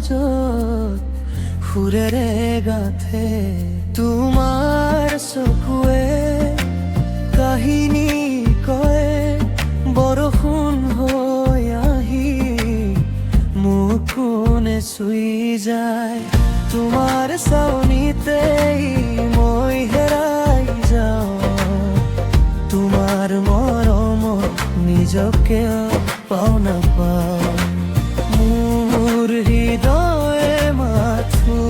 মাজত সুৰেৰে গাথে তোমাৰ চকুৱে কাহিনী কয় বৰষুণ হৈ আহি মোক কোনে চুই যায় তোমাৰ চাউনিতেই মই হেৰাই যাওঁ তোমাৰ মৰমত নিজকে পাও নাপাওঁ মোৰ হৃদয়ে মাথো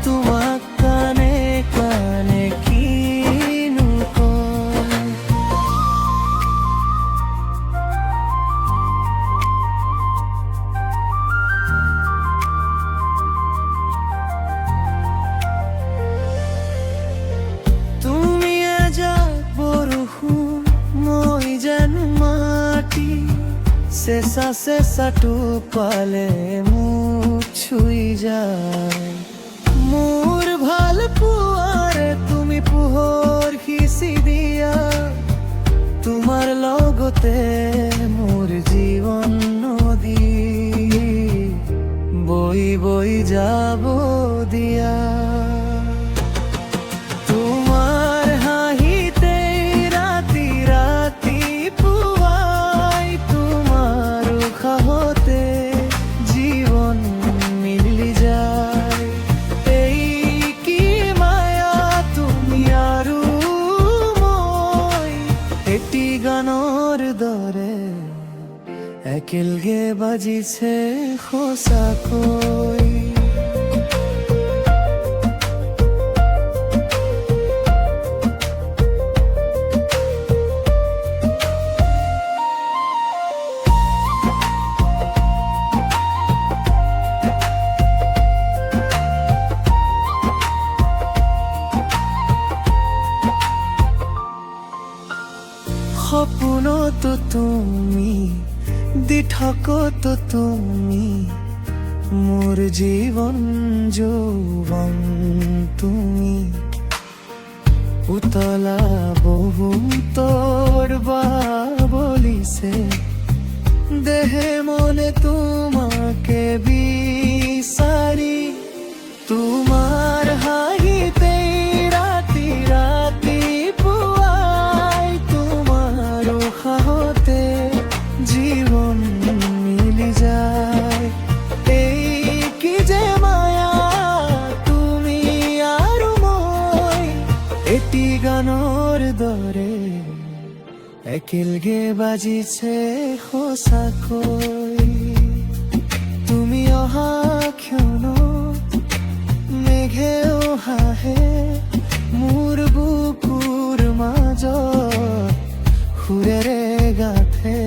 তোমাক কানে কানে কিনো কয় তুমি এজাক বৰষুণ মই যেন মাটি চেঁচা চেঁচা টোপালে মোক ছুই যায় মোৰ ভাল পোৱাৰে তুমি পোহৰ সিঁচি দিয়া তোমাৰ লগতে মোৰ জীৱন নদী বৈ বৈ যাব দিয়া তোমাৰ হাঁহিতে ৰাতি ৰাতি পুৱাই তোমাৰ উশাহতে জীৱন মিলি যায় এই কি মায়া তুমি আৰু মই এটি গানৰ দৰে একেলগে বাজিছে সঁচাকৈ সপোনতো তুমি দিঠকতো তুমি মোৰ জীৱন যৌৱন তুমি উতলা বহুতৰ বাবলিছে দেহে মনে তোমাকে বিচাৰি তোমাৰ হাঁহিতে ৰাতি ৰাতি পুৱাই তোমাৰ উশাহতে জীৱন মিলি যায় এই কি যে মায়া তুমি আৰু মই এটি গানৰ দৰে একেলগে বাজিছে সঁচাকৈ তুমি অহা ক্ষণত মেঘেও হাঁহে মোৰ বুকুৰ মাজত সুৰেৰে গাথে